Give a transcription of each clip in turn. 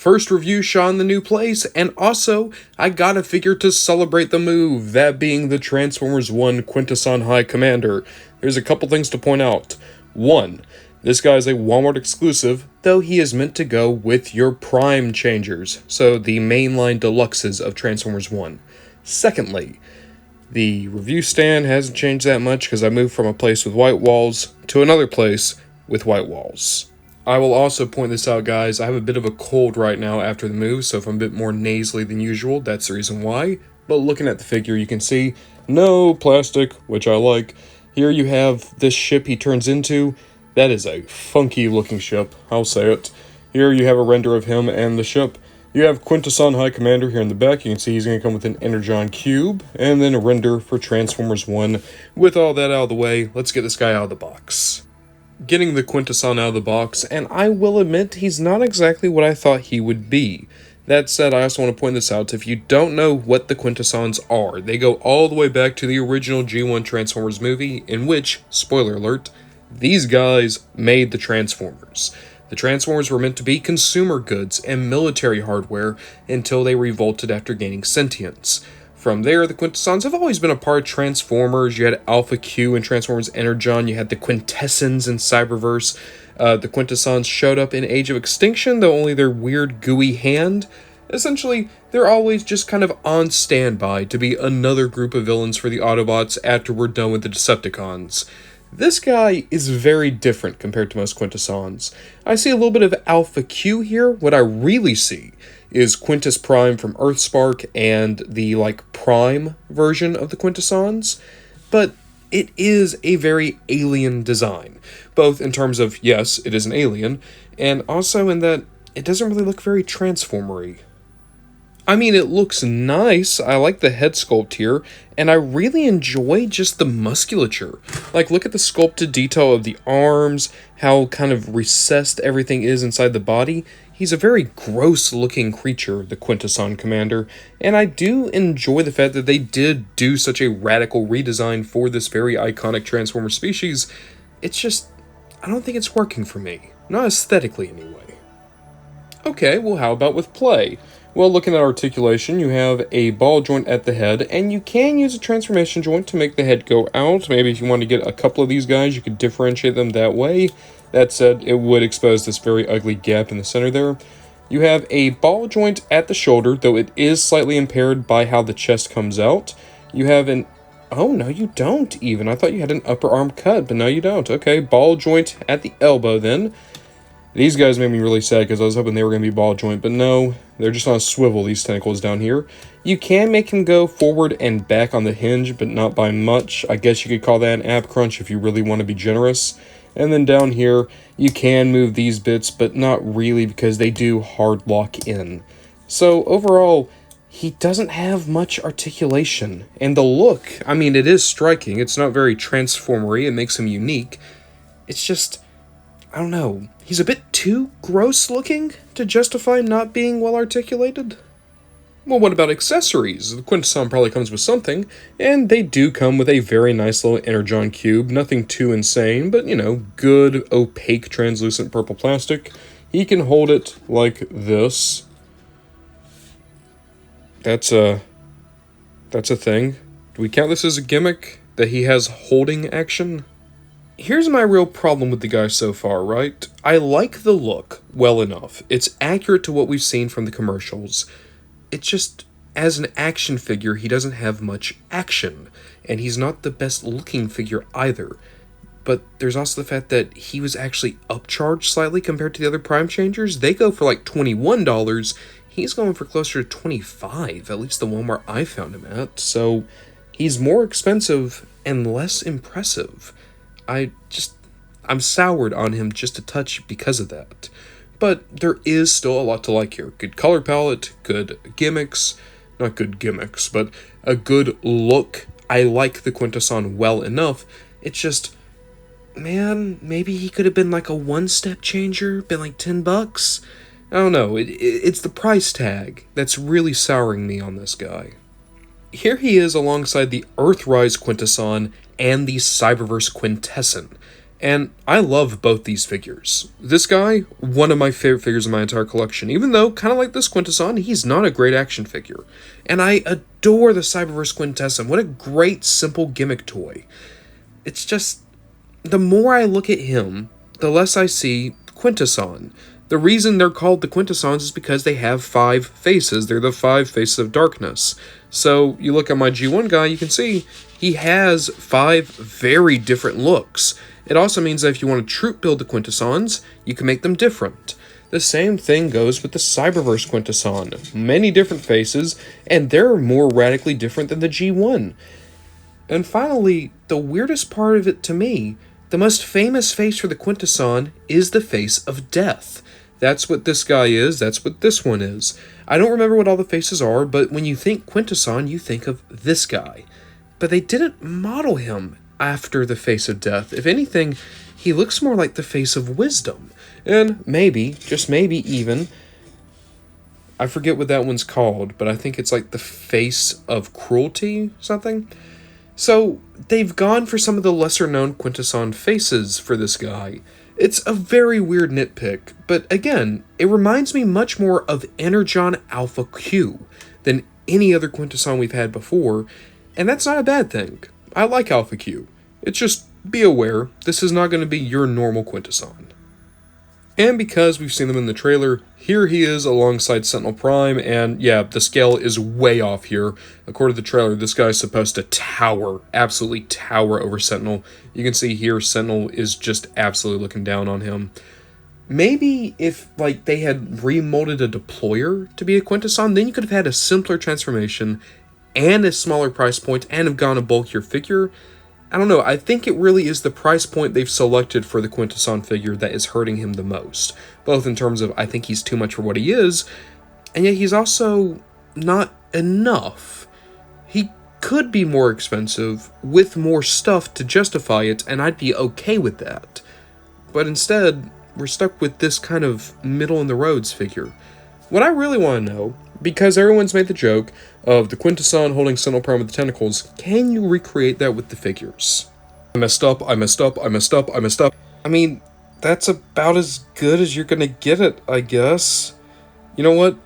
first review shot in the new place, and also, I got a figure to celebrate the move, that being the Transformers 1 Quintesson High Commander. There's a couple things to point out. 1. This guy is a Walmart exclusive, though he is meant to go with your Prime Changers, so the mainline deluxes of Transformers 1. Secondly, the review stand hasn't changed that much because I moved from a place with white walls to another place with white walls. I will also point this out, guys, I have a bit of a cold right now after the move, so if I'm a bit more nasally than usual, that's the reason why. But looking at the figure, you can see no plastic, which I like. Here you have this ship he turns into. That is a funky looking ship, I'll say it. Here you have a render of him and the ship. You have Quintesson High Commander here in the back. You can see he's going to come with an Energon Cube, and then a render for Transformers 1. With all that out of the way, let's get this guy out of the box. Getting the Quintesson out of the box, and I will admit he's not exactly what I thought he would be. That said, I also want to point this out, if you don't know what the Quintessons are, they go all the way back to the original G1 Transformers movie, in which, spoiler alert, these guys made the Transformers. The Transformers were meant to be consumer goods and military hardware until they revolted after gaining sentience. From there, the Quintessons have always been a part of Transformers. You had Alpha Q and Transformers Energon. You had the Quintessons in Cyberverse. The Quintessons showed up in Age of Extinction, though only their weird gooey hand. Essentially, they're always just kind of on standby to be another group of villains for the Autobots after we're done with the Decepticons. This guy is very different compared to most Quintessons. I see a little bit of Alpha Q here. What I really see is Quintus Prime from Earthspark and the, Prime version of the Quintessons. But it is a very alien design. Both in terms of, yes, it is an alien, and also in that it doesn't really look very Transformer-y. I mean, it looks nice, I like the head sculpt here, and I really enjoy just the musculature. Look at the sculpted detail of the arms, how kind of recessed everything is inside the body. He's a very gross-looking creature, the Quintesson Commander, and I do enjoy the fact that they did do such a radical redesign for this very iconic Transformer species. It's just, I don't think it's working for me. Not aesthetically, anyway. Okay, well, how about with play? Well, looking at articulation, you have a ball joint at the head, and you can use a transformation joint to make the head go out. Maybe if you want to get a couple of these guys, you could differentiate them that way. That said, it would expose this very ugly gap in the center there. You have a ball joint at the shoulder, though it is slightly impaired by how the chest comes out. You have an... Oh, no, you don't even. I thought you had an upper arm cut, but no, you don't. Okay, ball joint at the elbow then. These guys made me really sad because I was hoping they were going to be ball joint, but no, they're just on a swivel, these tentacles down here. You can make him go forward and back on the hinge, but not by much. I guess you could call that an ab crunch if you really want to be generous. And then down here, you can move these bits, but not really because they do hard lock in. So overall, he doesn't have much articulation. And the look, I mean, it is striking. It's not very Transformer-y. It makes him unique. It's just... I don't know, he's a bit too gross looking to justify not being well articulated. Well, what about accessories? The Quintesson probably comes with something, and they do come with a very nice little Energon Cube, nothing too insane, but, good, opaque, translucent purple plastic. He can hold it like this. That's a thing. Do we count this as a gimmick, that he has holding action? Here's my real problem with the guy so far, right? I like the look well enough. It's accurate to what we've seen from the commercials. It's just, as an action figure, he doesn't have much action. And he's not the best looking figure either. But there's also the fact that he was actually upcharged slightly compared to the other Prime Changers. They go for $21. He's going for closer to $25, at least the Walmart I found him at. So he's more expensive and less impressive. I'm soured on him just a touch because of that. But there is still a lot to like here. Good color palette, good gimmicks, not good gimmicks, but a good look. I like the Quintesson well enough. It's just, man, maybe he could have been a one-step changer, been $10. I don't know, it's the price tag that's really souring me on this guy. Here he is alongside the Earthrise Quintesson and the Cyberverse Quintesson. And I love both these figures. This guy, one of my favorite figures in my entire collection, even though, kind of like this Quintesson, he's not a great action figure. And I adore the Cyberverse Quintesson. What a great, simple gimmick toy. It's just, the more I look at him, the less I see Quintesson. The reason they're called the Quintessons is because they have 5 faces. They're the 5 faces of darkness. So you look at my G1 guy, you can see he has 5 very different looks. It also means that if you want to troop build the Quintessons, you can make them different. The same thing goes with the Cyberverse Quintesson. Many different faces, and they're more radically different than the G1. And finally, the weirdest part of it to me, the most famous face for the Quintesson is the face of death. That's what this guy is, that's what this one is. I don't remember what all the faces are, but when you think Quintesson, you think of this guy. But they didn't model him after the face of death. If anything, he looks more like the face of wisdom. And maybe, just maybe even, I forget what that one's called, but I think it's like the face of cruelty, something. So, they've gone for some of the lesser-known Quintesson faces for this guy. It's a very weird nitpick, but again, it reminds me much more of Energon Alpha Q than any other Quintesson we've had before, and that's not a bad thing. I like Alpha Q. It's just, be aware, this is not going to be your normal Quintesson. And because we've seen them in the trailer, here he is alongside Sentinel Prime, and yeah, the scale is way off here. According to the trailer, this guy's supposed to tower, absolutely tower over Sentinel. You can see here, Sentinel is just absolutely looking down on him. Maybe if, like, they had remolded a deployer to be a Quintesson, then you could have had a simpler transformation and a smaller price point and have gone a bulkier figure. I don't know, I think it really is the price point they've selected for the Quintesson figure that is hurting him the most. Both in terms of, I think he's too much for what he is, and yet he's also not enough. He could be more expensive with more stuff to justify it, and I'd be okay with that. But instead, we're stuck with this kind of middle-in-the-roads figure. What I really want to know, because everyone's made the joke of the Quintesson holding Sentinel Prime with the tentacles, can you recreate that with the figures? I messed up. I mean, that's about as good as you're gonna get it, I guess. You know what?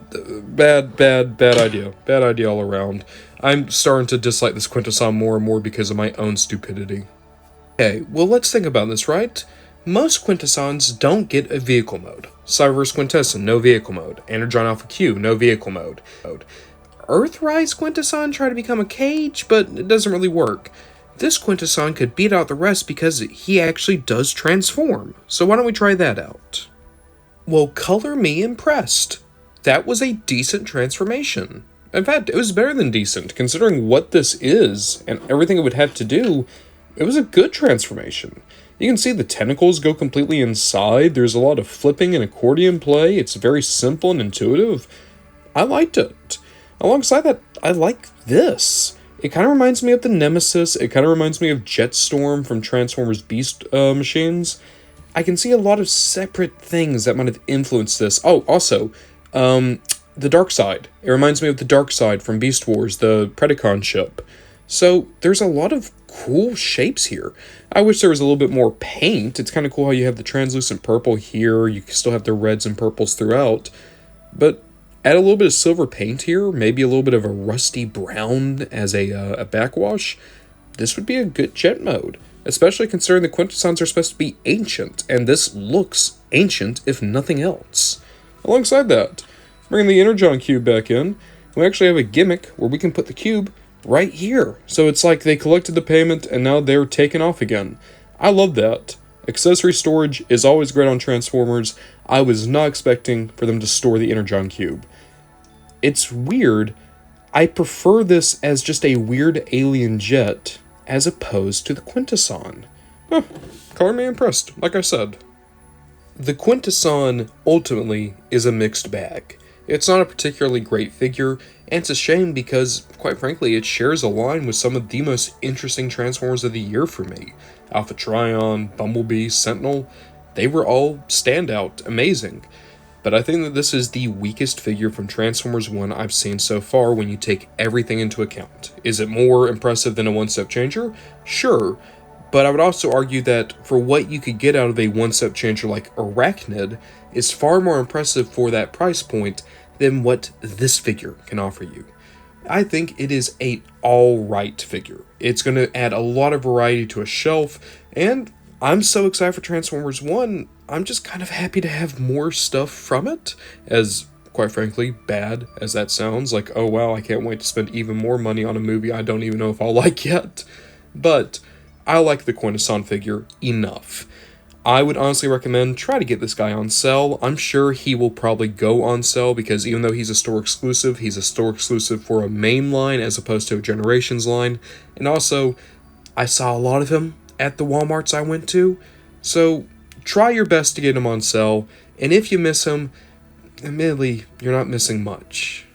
Bad idea. Bad idea all around. I'm starting to dislike this Quintesson more and more because of my own stupidity. Okay, well let's think about this, right? Most Quintessons don't get a vehicle mode. Cyberverse Quintesson, no vehicle mode. Energon Alpha Q, no vehicle mode. Earthrise Quintesson try to become a cage, but it doesn't really work. This Quintesson could beat out the rest because he actually does transform. So why don't we try that out? Well, color me impressed. That was a decent transformation. In fact, it was better than decent. Considering what this is and everything it would have to do, it was a good transformation. You can see the tentacles go completely inside. There's a lot of flipping and accordion play. It's very simple and intuitive. I liked it. Alongside that, I like this. It kind of reminds me of the Nemesis. It kind of reminds me of Jetstorm from Transformers Beast machines. I can see a lot of separate things that might have influenced this. Oh, also, the Darkseid. It reminds me of the Darkseid from Beast Wars, the Predacon ship. So there's a lot of cool shapes here. I wish there was a little bit more paint. It's kind of cool how you have the translucent purple here. You still have the reds and purples throughout. But add a little bit of silver paint here, maybe a little bit of a rusty brown as a backwash. This would be a good jet mode, especially considering the Quintessons are supposed to be ancient, and this looks ancient if nothing else. Alongside that, bringing the Energon cube back in, we actually have a gimmick where we can put the cube right here. So it's like they collected the payment and now they're taking off again. I love that. Accessory storage is always great on Transformers. I was not expecting for them to store the Energon cube. It's weird. I prefer this as just a weird alien jet as opposed to the Quintesson. Color me impressed, like I said. The Quintesson ultimately is a mixed bag. It's not a particularly great figure, and it's a shame because, quite frankly, it shares a line with some of the most interesting Transformers of the year for me. Alpha Trion, Bumblebee, Sentinel, they were all standout, amazing. But I think that this is the weakest figure from Transformers 1 I've seen so far when you take everything into account. Is it more impressive than a one-step changer? Sure, But I would also argue that for what you could get out of a one-step changer like Arachnid is far more impressive for that price point than what this figure can offer you. I think it is a alright figure. It's going to add a lot of variety to a shelf, and I'm so excited for Transformers 1, I'm just kind of happy to have more stuff from it, as quite frankly, bad as that sounds, like, oh wow, I can't wait to spend even more money on a movie I don't even know if I'll like yet. But I like the Quintesson figure enough. I would honestly recommend try to get this guy on sale. I'm sure he will probably go on sale because even though he's a store exclusive, he's a store exclusive for a main line as opposed to a Generations line. And also, I saw a lot of him at the Walmarts I went to. So try your best to get him on sale. And if you miss him, admittedly, you're not missing much.